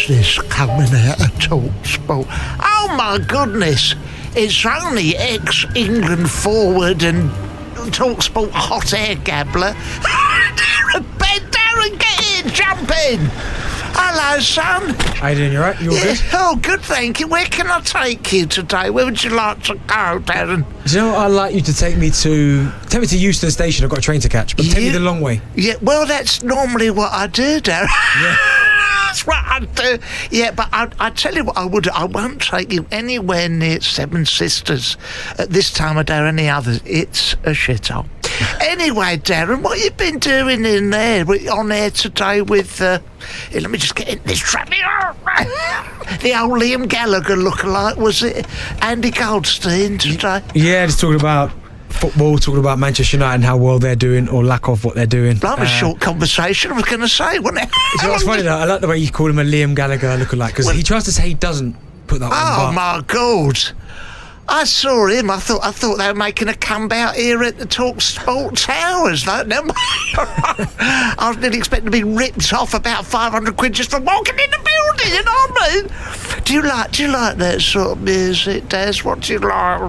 Who's this coming out of TalkSport? Oh my goodness, it's only ex-England forward and TalkSport hot air gabbler. Darren Bent, Darren, get in, jump in. Hello, son. How you doing? You alright? You all good? Oh, good, thank you. Where can I take you today? Where would you like to go, Darren? Do you know what I'd like you to take me to Euston Station? I've got a train to catch, but take me the long way. Yeah, well, that's normally what I do, Darren. Yeah. That's what I do. Yeah, but I tell you what I would do. I won't take you anywhere near Seven Sisters at this time of day or any others. It's a shithole. Anyway, Darren, what you been doing in there? We're on air today with... here, let me just get in this trap. The old Liam Gallagher lookalike, was it? Andy Goldstein today? Yeah, just talking about football, talking about Manchester United and how well they're doing or lack of what they're doing. That was a short conversation, I was going to say, wasn't it? So what's funny though, I like the way you call him a Liam Gallagher lookalike, because he tries to say he doesn't put that on. Oh my God. I saw him. I thought they were making a comeback here at the TalkSport Towers. Though. I was nearly expecting to be ripped off about 500 quid just for walking in the building. You know what I mean? Do you like that sort of music, Des? What do you like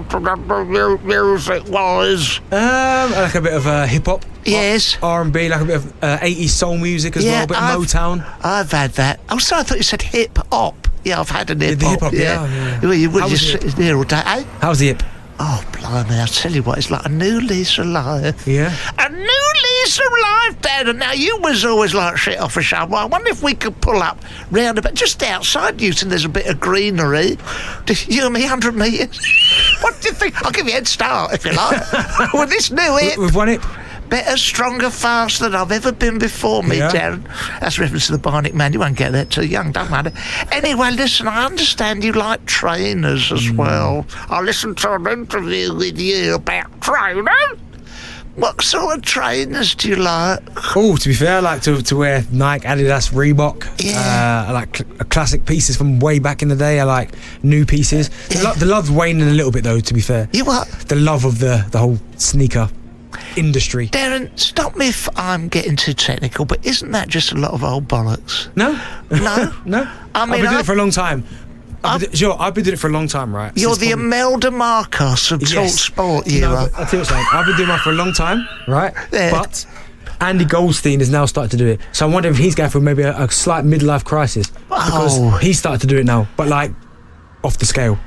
music-wise? I like a bit of hip hop. Yes. R&B, like a bit of 80s soul music as well, a bit of Motown. I've had that. Oh, sorry, I thought you said hip hop. Yeah, I've had an hip hop. The hip hop, yeah. Well, you would just sit there all day, eh? How's the hip? Oh, blimey, I'll tell you what, it's like a new lease of life. Yeah. A new lease of life, Dad. And now you was always like shit off a shovel. I wonder if we could pull up round about just outside Newton. There's a bit of greenery. You and me, 100 metres. What do you think? I'll give you a head start if you like. With this new hip. With one hip. Better, stronger, faster than I've ever been before me, Darren. That's a reference to the Bionic Man. You won't get that too young, don't matter. Anyway, listen, I understand you like trainers as well. I listened to an interview with you about trainers. What sort of trainers do you like? Oh, to be fair, I like to wear Nike, Adidas, Reebok. Yeah. I like classic pieces from way back in the day. I like new pieces. Yeah. The love's waning a little bit, though, to be fair. You what? The love of the whole sneaker industry. Darren, stop me if I'm getting too technical, but isn't that just a lot of old bollocks? No. No? No. I mean, I've been doing it for a long time. I've been doing it for a long time, right? You're the Imelda Marcos of TalkSport, you are. I'll tell you what, I've been doing that for a long time, right? Yeah. But Andy Goldstein has now started to do it. So I wonder if he's going through maybe a slight midlife crisis. Because he's started to do it now, but like off the scale.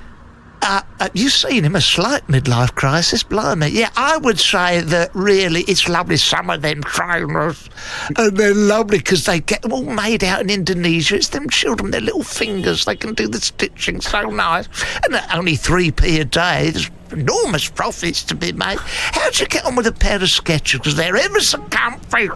You've seen him, a slight midlife crisis, blimey. Yeah, I would say that really it's lovely, some of them trainers, and they're lovely because they get them all made out in Indonesia. It's them children, their little fingers, they can do the stitching so nice. And at only 3p a day, there's enormous profits to be made. How'd you get on with a pair of Skechers? Because they're ever so comfy. You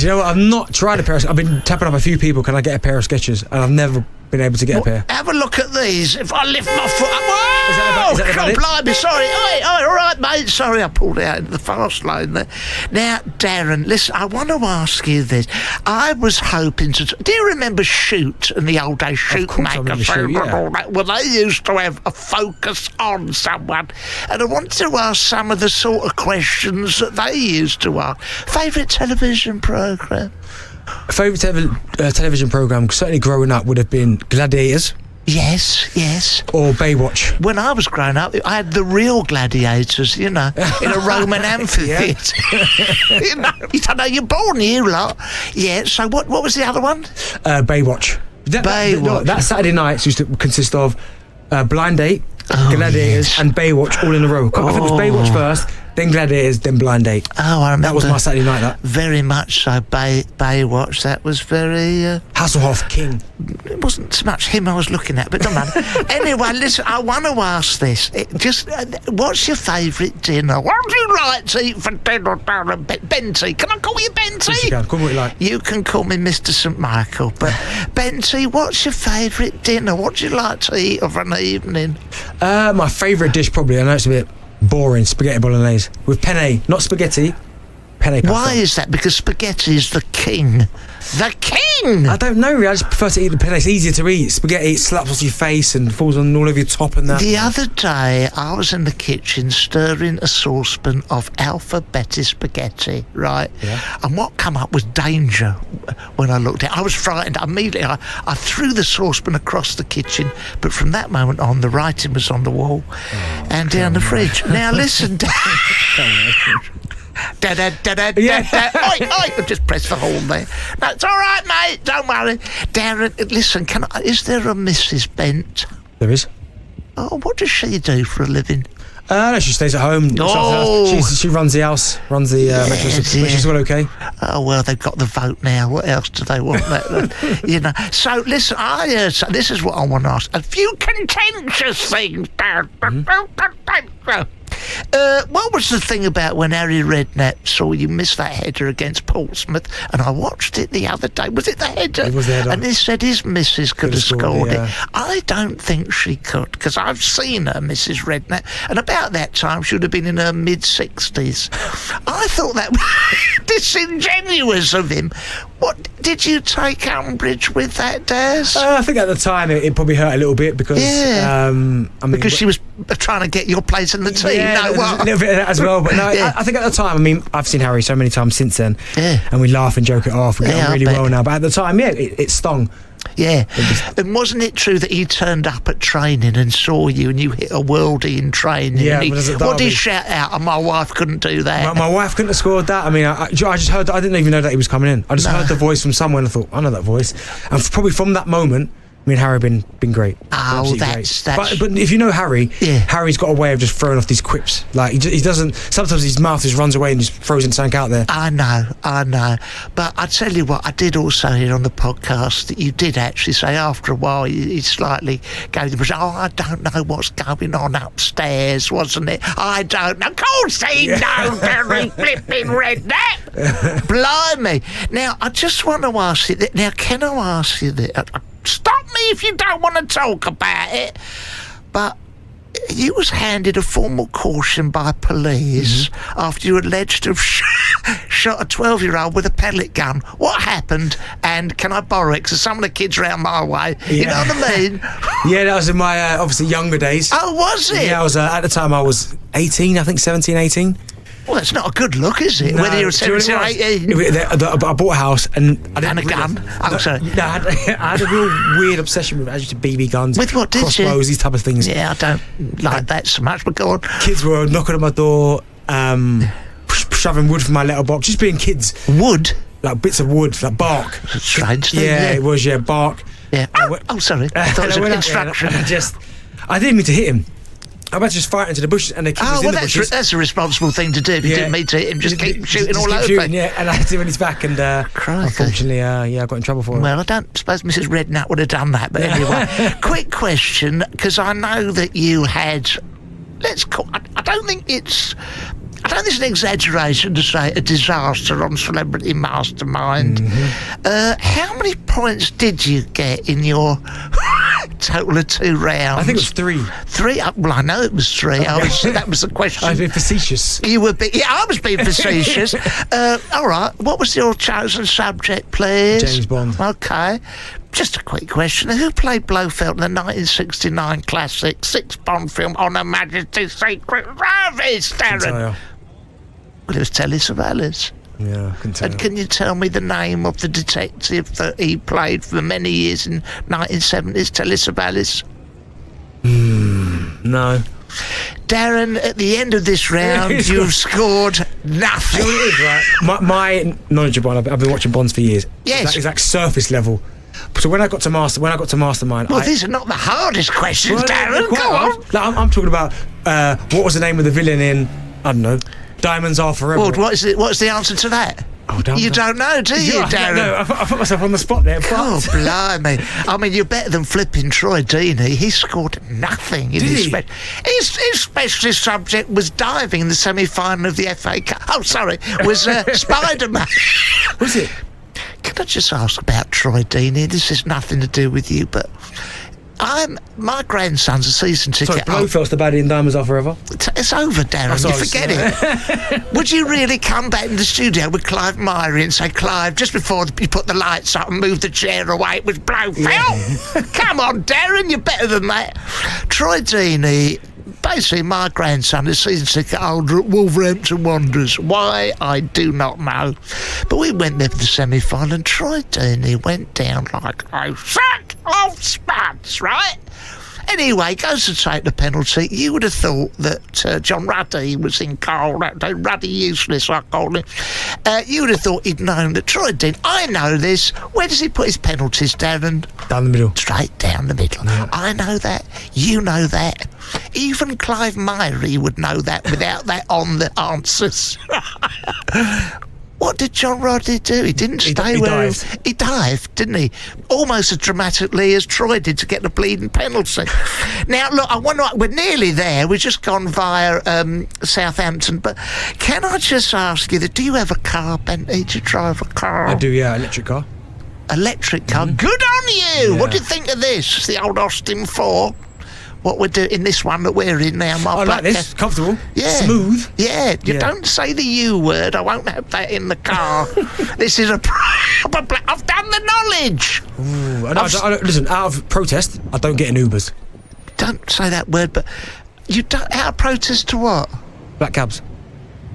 know what, I've not tried a pair of... I've been tapping up a few people, can I get a pair of Skechers? And I've never been able to get a pair. Have a look at these. If I lift my foot up... Is that about it? Blimey, sorry. All right, mate. Sorry, I pulled out into the fast lane there. Now, Darren, listen, I want to ask you this. I was hoping to... Do you remember Shoot and the old days Shoot magazine? Well, they used to have a focus on someone. And I wanted to ask some of the sort of questions that they used to ask. Favourite television programme? Favourite television programme, certainly growing up, would have been Gladiators. Yes. Or Baywatch. When I was growing up, I had the real gladiators, in a Roman amphitheatre. You don't know, you're born, you lot. Yeah, so what was the other one? Baywatch. That Saturday nights used to consist of Blind Date, Gladiators, and Baywatch all in a row. I think it was Baywatch first, then Gladiators, then Blind Date. Oh, I remember. That was my Saturday night, that. Very much so. Baywatch, that was very... Hasselhoff, King. It wasn't so much him I was looking at, but don't matter. Anyway, listen, I want to ask this. What's your favourite dinner? What do you like to eat for dinner, Darren Benty? Can I call you Benty? Yes, you can. Call me what you like. You can call me Mr. St. Michael, but Benty, what's your favourite dinner? What do you like to eat of an evening? My favourite dish, probably, I know it's a bit boring, spaghetti bolognese with penne, not spaghetti, penne pasta. Why is that? Because spaghetti is the king. The king! I don't know, really. I just prefer to eat the penne. It's easier to eat. Spaghetti, it slaps off your face and falls on all over your top and that. The other day, I was in the kitchen stirring a saucepan of alphabeti spaghetti, right? Yeah. And what come up was danger when I looked at it. I was frightened. Immediately, I threw the saucepan across the kitchen, but from that moment on, the writing was on the wall and down the fridge. Now, listen, Da da da da da da. Oi! Just press the horn there. No, it's all right, mate. Don't worry, Darren. Listen, is there a Mrs. Bent? There is. Oh, what does she do for a living? No, she stays at home. Oh. She runs the house, runs the but she's all okay. Oh, well, they've got the vote now. What else do they want? So, listen, this is what I want to ask. A few contentious things, Darren. What was the thing about when Harry Redknapp saw you miss that header against Portsmouth? And I watched it the other day. Was it the header? It was the header. And he said his missus could have scored it. it. I don't think she could, because I've seen her, Mrs. Redknapp, and about that time she would have been in her mid-60s. I thought that was disingenuous of him. What, did you take umbrage with that, Daz? I think at the time it probably hurt a little bit because... because she was trying to get your place in the team. Yeah, a little bit of that as well. But no, I think at the time, I've seen Harry so many times since then, and we laugh and joke it off. We get on really well now. But at the time, it stung. Yeah. And wasn't it true that he turned up at training and saw you and you hit a worldie in training? Yeah, what did he shout out? And my wife couldn't do that. My wife couldn't have scored that. I just heard, I didn't even know that he was coming in. I just heard the voice from somewhere and I thought, I know that voice. And probably from that moment, me and Harry have been great. Oh, that's... But if you know Harry, Harry's got a way of just throwing off these quips. Like, he doesn't... Sometimes his mouth just runs away and just throws something out there. I know. But I tell you what, I did also hear on the podcast that you did actually say after a while, you slightly gave the... I don't know what's going on upstairs, wasn't it? I don't know. Of course he knows, Harry flipping Redknapp. Blimey. Now, I just want to ask you... Now, can I ask you that... Stop me if you don't want to talk about it. But you was handed a formal caution by police after you alleged to have shot a 12-year-old with a pellet gun. What happened? And can I borrow it? Because some of the kids around my way, you know what I mean? Yeah, that was in my, obviously, younger days. Oh, was it? Yeah, I was, at the time I was 18, I think 17, 18. Well, it's not a good look, is it? No, whether you're 17 or 18. I bought a house and I didn't... And a gun? Oh, sorry. No, I had a real weird obsession with BB guns. With what, did you? Crossbows, these type of things. Yeah, I don't like that so much, but go on. Kids were knocking on my door, shoving wood from my letterbox, just being kids. Wood? Like bits of wood, like bark. That's a strange thing, yeah, it was, bark. Yeah. Oh, sorry. I thought it was an instruction. I didn't mean to hit him. I was just fighting into the bushes and the kid was in the bushes. That's a responsible thing to do. If you didn't mean to hit him, just keep shooting all over him. Yeah, and I hit him in his back and unfortunately, I got in trouble for it. Well, I don't suppose Mrs. Redknapp would have done that, but anyway. Quick question, because I know that you had... I don't think it's an exaggeration to say a disaster on Celebrity Mastermind. How many points did you get in your total of 2 rounds? I think it was 3. 3? Well, I know it was 3. That was the question. I was being facetious. You were I was being facetious. All right. What was your chosen subject, please? James Bond. Okay. Just a quick question. Who played Blofeld in the 1969 classic 6 Bond film On Her Majesty's Secret Service, Darren? Well, it was Telly Savalas. Yeah, I can tell. And can you tell me the name of the detective that he played for many years in 1970s, Telly Savalas? No. Darren, at the end of this round, you've scored nothing. You know what it is, right? My knowledge of Bond, I've been watching Bonds for years. Yes. It's like surface level. So when I got to Mastermind... Well, these are not the hardest questions, Darren. Go on. Like, I'm talking about what was the name of the villain in, I don't know, Diamonds Are Forever. Well, what's the answer to that? Oh, you don't know, do you, Darren? No, I put myself on the spot there. Oh, blimey. I mean, you're better than flipping Troy Deeney. He scored nothing in his specialist subject was diving in the semi-final of the FA Cup. Oh, sorry, was Spider-Man. Was it? Can I just ask about Troy Deeney? This has nothing to do with you, but My grandson's a season ticket. Sorry, Blofeld's the baddie and diamonds are forever. It's over, Darren. You forget it. Would you really come back in the studio with Clive Myrie and say, Clive, just before you put the lights up and move the chair away, it was Blofeld? Yeah. Come on, Darren, you're better than that. Troy Deeney. Basically, my grandson is season ticket holder at Wolverhampton Wanderers. Why, I do not know. But we went there for the semi-final, and Troy Deeney went down like a sack of spuds, right? Anyway, goes to take the penalty. You would have thought that John Ruddy was in goal. Ruddy useless, I call him. You would have thought he'd known that Troy Deeney. I know this. Where does he put his penalties, Darren? Down the middle. Straight down the middle. Yeah. I know that. You know that. Even Clive Myrie would know that without that on the answers. What did John Roddy do? He didn't stay where he dived, didn't he? Almost as dramatically as Troy did to get the bleeding penalty. Now, look, we're nearly there. We've just gone via Southampton. But can I just ask you, do you have a car, Bentley? Do you drive a car? I do, yeah, electric car. Electric car? Mm-hmm. Good on you! Yeah. What do you think of this? The old Austin 4? What we're doing in this one that we're in now. I like this. Comfortable. Yeah. Smooth. Yeah. You don't say the U word. I won't have that in the car. This is a proper black. I've done the knowledge. Ooh, listen, out of protest, I don't get in Ubers. Don't say that word, but you don't. Out of protest to what? Black cabs.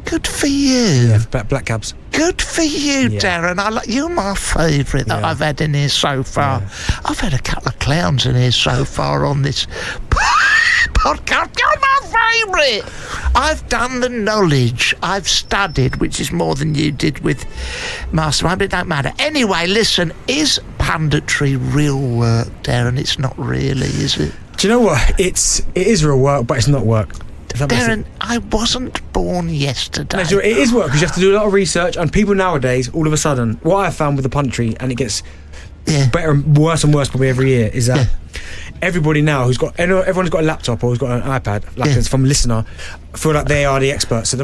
Good for you. Yeah, black cabs. Good for you, Darren. You're my favourite that I've had in here so far. Yeah. I've had a couple of clowns in here so far on this podcast. You're my favourite. I've done the knowledge. I've studied, which is more than you did with Mastermind, but it don't matter. Anyway, listen, is punditry real work, Darren? It's not really, is it? Do you know what? It is real work, but it's not work. Darren, I wasn't born yesterday. No, it is work because you have to do a lot of research, and people nowadays, all of a sudden, what I found with the punditry, and it gets better and worse probably every year, is that everybody now everyone's got a laptop or who's got an iPad, like it's from a listener, feel like they are the experts. So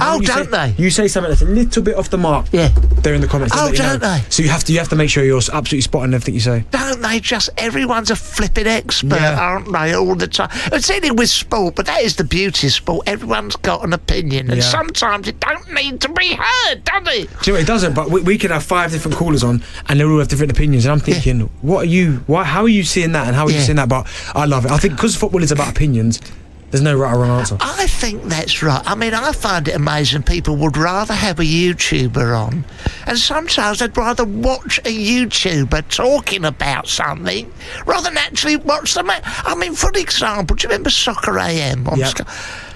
you say something that's a little bit off the mark, they're in the comments. Don't they? So you have to make sure you're absolutely spot on everything you say. Don't they just? Everyone's a flipping expert, aren't they? All the time. It's anything with sport, but that is the beauty of sport. Everyone's got an opinion, and sometimes it don't need to be heard, does it? Do you know what, it doesn't? But we can have 5 different callers on, and they all have different opinions. And I'm thinking, how are you seeing that, and how are you seeing that? But I love it. I think because football is about opinions, there's no right or wrong answer. I think that's right. I mean, I find it amazing people would rather have a YouTuber on, and sometimes they'd rather watch a YouTuber talking about something rather than actually watch them. I mean, for example, do you remember Soccer AM on Sky?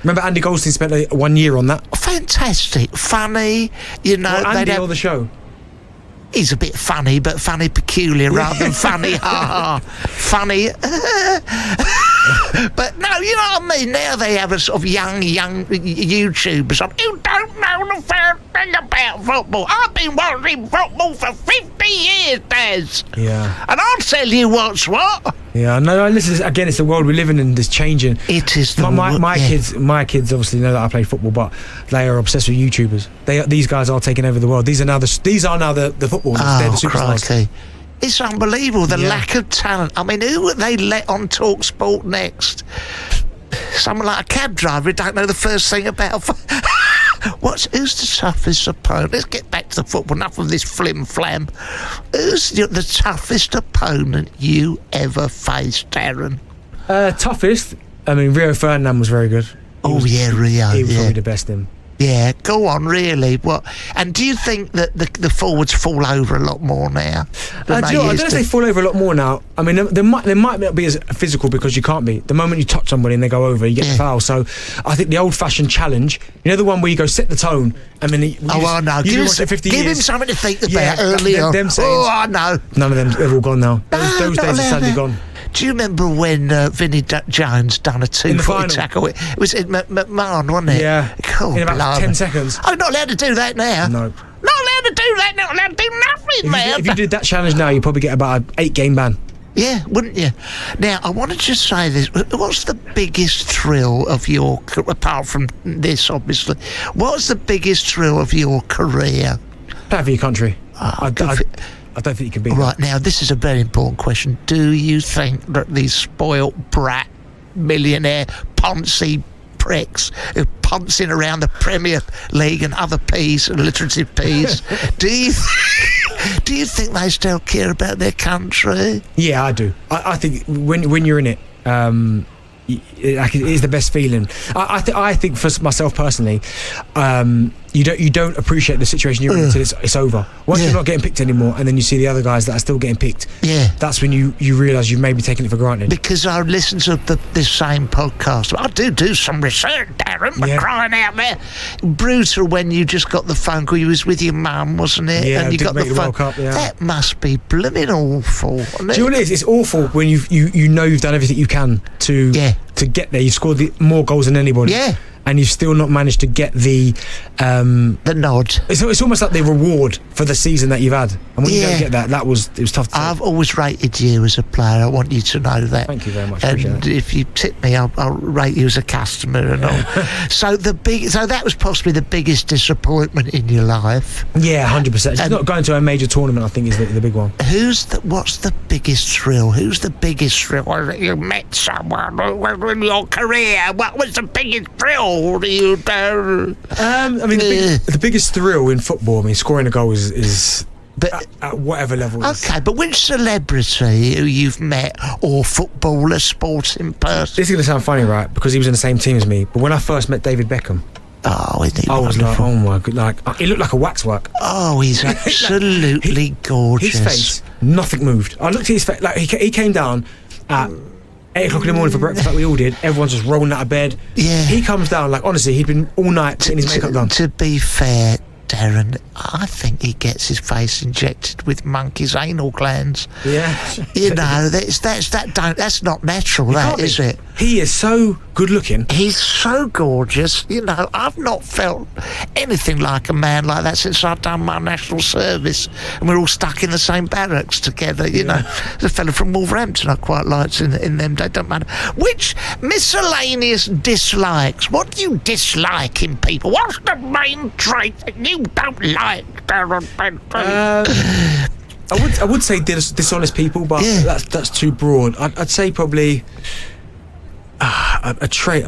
Remember Andy Goldstein spent 1 year on that? Fantastic. Funny, you know. Well, Andy or the show? He's a bit funny, but funny peculiar rather than funny, funny. But no, you know what I mean? Now they have a sort of young YouTubers on who don't know the first thing about football. I've been watching football for 50 years, Des. Yeah. And I'll tell you what's what. Yeah, no, listen, again, it's the world we're living in, it's changing. It is my kids obviously know that I play football, but they are obsessed with YouTubers. These guys are taking over the world. These are now the footballers. They're the superstars. Crikey. It's unbelievable, the lack of talent. I mean, who would they let on Talk Sport next? Someone like a cab driver who don't know the first thing about who's the toughest opponent? Let's get back to the football. Enough of this flim-flam. Who's the toughest opponent you ever faced, Darren? Toughest? I mean, Rio Ferdinand was very good. Rio. He was probably the best in. Yeah, go on, really. What? And do you think that the forwards fall over a lot more now? I don't know if they fall over a lot more now. I mean, they might not be as physical because you can't be. The moment you touch somebody and they go over, you get the foul. So I think the old-fashioned challenge, you know, the one where you go set the tone and then give him something to think about early on. I know. None of them, they've all gone now. Those days are sadly gone. Do you remember when Vinnie Jones done a 2-foot tackle? It was in McMahon, wasn't it? Yeah. Cool. In about 10 seconds. I'm not allowed to do that now. No. Not allowed to do that. Not allowed to do nothing, man. If you did that challenge now, you'd probably get about an 8-game ban. Yeah, wouldn't you? Now, I want to just say this. What's the biggest thrill of your... Apart from this, obviously. What's the biggest thrill of your career? Play for your country. I don't think you can beat Right, now, this is a very important question. Do you think that these spoilt brat millionaire Ponzi pricks who pouncing around the Premier League and other P's, alliterative P's, do you think they still care about their country? Yeah, I do. I think when you're in it, it is the best feeling. I think for myself personally, you don't appreciate the situation you're in until it's over. Once you're not getting picked anymore, and then you see the other guys that are still getting picked. Yeah, that's when you realise you've maybe taken it for granted. Because I listen to this same podcast. I do some research, Darren. We're crying out there. Brutal when you just got the phone call. You was with your mum, wasn't it? Yeah, and you got the phone. World Cup, yeah. That must be blooming awful. Do you know what it is? It's awful when you know you've done everything you can to get there. You've scored more goals than anybody. Yeah. And you've still not managed to get the nod. It's almost like the reward for the season that you've had. And when you don't get that, it was tough to I've always rated you as a player. I want you to know that. Thank you very much. And if you tip me, I'll rate you as a customer and all. So that was possibly the biggest disappointment in your life. Yeah, 100%. It's not going to a major tournament, I think, is the big one. What's the biggest thrill? Who's the biggest thrill? You met someone in your career. What was the biggest thrill? The biggest thrill in football, scoring a goal is at whatever level. Okay, but which celebrity who you've met, or footballer, sporting person? This is going to sound funny, right? Because he was in the same team as me. But when I first met David Beckham, I was like, oh my god, he looked like a waxwork. Oh, he's absolutely gorgeous. His face, nothing moved. I looked at his face, like he came down at 8 o'clock in the morning for breakfast, like we all did. Everyone's just rolling out of bed. Yeah. He comes down, like, honestly, he'd been all night getting his makeup done. To be fair, Darren, I think he gets his face injected with monkeys' anal glands. Yeah. That's not natural, is it? He is so good looking. He's so gorgeous. I've not felt anything like a man like that since I've done my national service, and we're all stuck in the same barracks together. There's a fella from Wolverhampton I quite liked in them days. Don't matter. Which miscellaneous dislikes? What do you dislike in people? What's the main trait that you don't like, Darren Bent? I would say dishonest people, but that's too broad. I'd say probably a trait.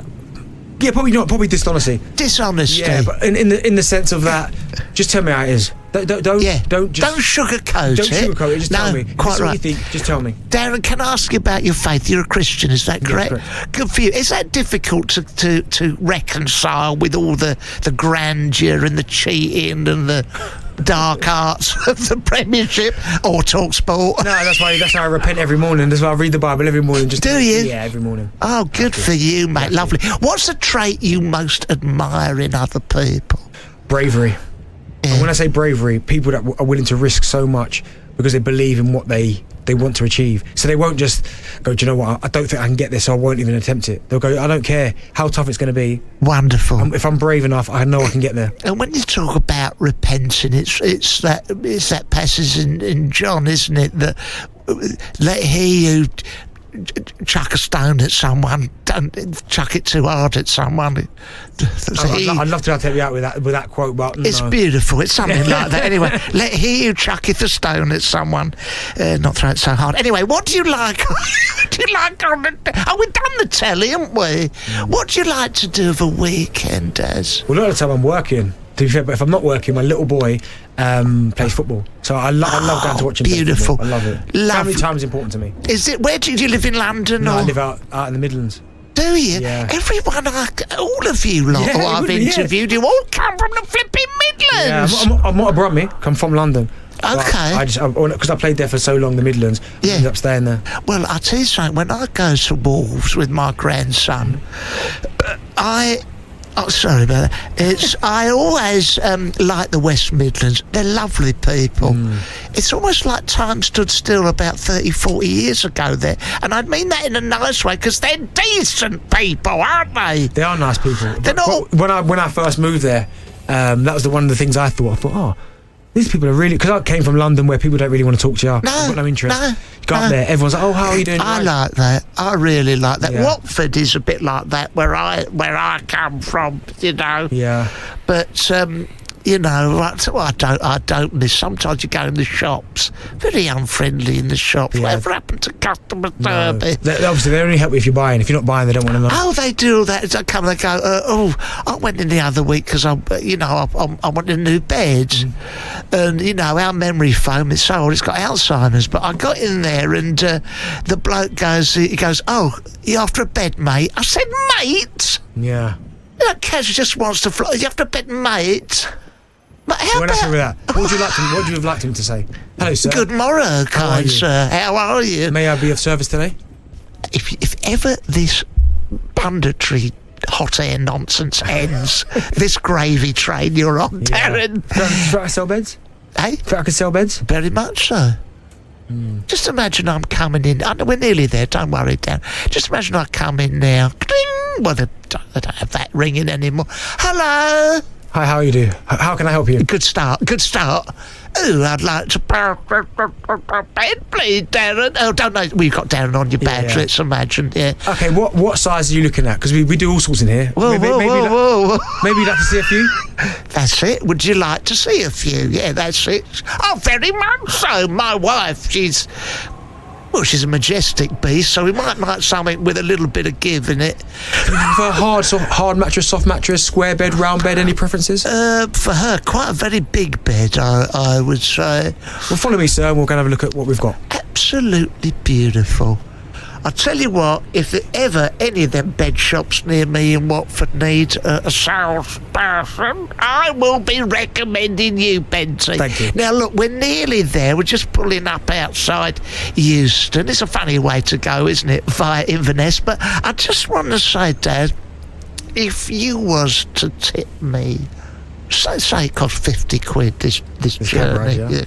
Yeah, probably dishonesty. Dishonesty. Yeah, but in the sense of that, just tell me how it is. Don't sugarcoat it. Don't sugarcoat it. Just tell me. Quite right. What you think, just tell me. Darren, can I ask you about your faith? You're a Christian, is that correct? Yeah, correct. Good for you. Is that difficult to reconcile with all the grandeur and the cheating and the dark arts of the Premiership or TalkSport? No, that's how I repent every morning. That's why I read the Bible every morning. Do you? Yeah, every morning. Oh, good for you, mate. Lovely. What's the trait you most admire in other people? Bravery. Yeah. And when I say bravery, people that are willing to risk so much because they believe in what they want to achieve. So they won't just go, do you know what, I don't think I can get this, so I won't even attempt it. They'll go, I don't care how tough it's going to be. Wonderful. If I'm brave enough, I know I can get there. And when you talk about repenting, it's that passage in John, isn't it, that let he who chuck a stone at someone, don't chuck it too hard at someone. I'd love to help you out with that quote, but it's beautiful. It's something like that. Anyway, let he who chucketh a stone at someone not throw it so hard. Anyway, what do you like? What do you like on the? We've done the telly, haven't we? What do you like to do of a weekend, Des? Well, a lot of the time I'm working. To be fair, but if I'm not working, my little boy plays football. So I love going to watch him play football. I love it. Family time is important to me. Is it? Where do you live in London? No, I live out in the Midlands. Do you? Yeah. Everyone, all of you lot who I've interviewed, you all come from the flipping Midlands. Yeah, I'm not a Brummie. I'm from London. Okay. Because I played there for so long, the Midlands. I ended up staying there. Well, I'll tell you something. When I go to Wolves with my grandson, sorry about that. I always like the West Midlands. They're lovely people. It's almost like time stood still about 30, 40 years ago there. And I mean that in a nice way, because they're decent people, aren't they? They are nice people. They're not. When I first moved there, that was one of the things I thought, these people are really... Because I came from London where people don't really want to talk to you. I've got no interest. You go up there, everyone's like, how are you doing? I like that. I really like that. Yeah. Watford is a bit like that, where I come from, Yeah. But... you know, I don't miss. Sometimes you go in the shops, very unfriendly in the shops. Yeah. Whatever happened to customer service? Obviously, they only help you if you're buying. If you're not buying, they don't want to know. Oh, they do that. They come and they go, I went in the other week because I wanted a new bed. And, you know, our memory foam is so old, it's got Alzheimer's. But I got in there and the bloke goes, oh, you after a bed, mate? I said, mate? Yeah. That Kaz just wants to fly. You have to bed, mate. But how What about... with that? What would you have liked him to say? Hello, sir. Good morrow, kind sir. How are you? May I be of service today? If ever this punditry hot air nonsense ends, this gravy train you're on, Darren. Do I sell beds? Hey? I can sell beds? Very much so. Just imagine I'm coming in. We're nearly there, don't worry, Dan. Just imagine I come in now. Ding! Well, they don't have that ringing anymore. Hello? Hi, how are you doing? How can I help you? Good start. Oh, I'd like to bed, please, Darren. Oh, don't know. We've got Darren on your badge, let's imagine, Okay, what size are you looking at? Because we do all sorts in here. Whoa. Maybe you'd like to see a few? That's it. Would you like to see a few? Yeah, that's it. Oh, very much so. My wife, she's a majestic beast, so we might like something with a little bit of give in it. For hard mattress, soft mattress, square bed, round bed, any preferences? For her, quite a very big bed, I would say. Well, follow me, sir, and we'll go and have a look at what we've got. Absolutely beautiful. I'll tell you what, if ever any of them bed shops near me in Watford need a salesperson, I will be recommending you, Benty. Thank you. Now, look, we're nearly there. We're just pulling up outside Euston. It's a funny way to go, isn't it, via Inverness? But I just want to say, Dad, if you was to tip me, say it cost 50 quid, this journey,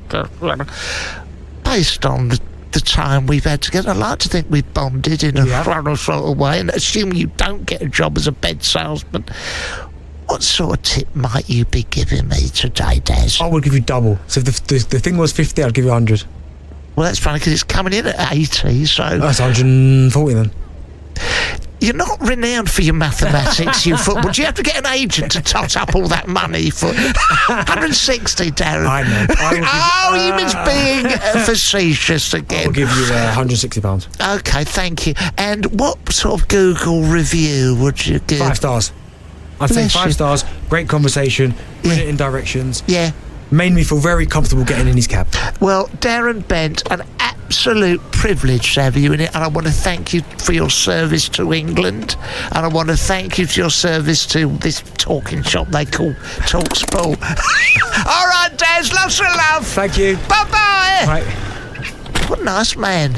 based on the time we've had together, I'd like to think we've bonded in a sort of way, and assume you don't get a job as a bed salesman, what sort of tip might you be giving me today, Des? I would give you double. So if the thing was 50, I'd give you 100. Well, that's funny because it's coming in at 80, so... That's 140 then. You're not renowned for your mathematics, you football. Do you have to get an agent to tot up all that money for 160, Darren? I know. You miss being facetious again. I'll give you £160. Okay, thank you. And what sort of Google review would you give? 5 stars. I'd say 5 stars. Great conversation. Brilliant in directions. Yeah. Made me feel very comfortable getting in his cab. Well, Darren Bent, an absolute privilege to have you in it, and I want to thank you for your service to England, and I want to thank you for your service to this talking shop they call TalkSport. All right, Des, lots of love. Thank you. Bye-bye. Right. What a nice man.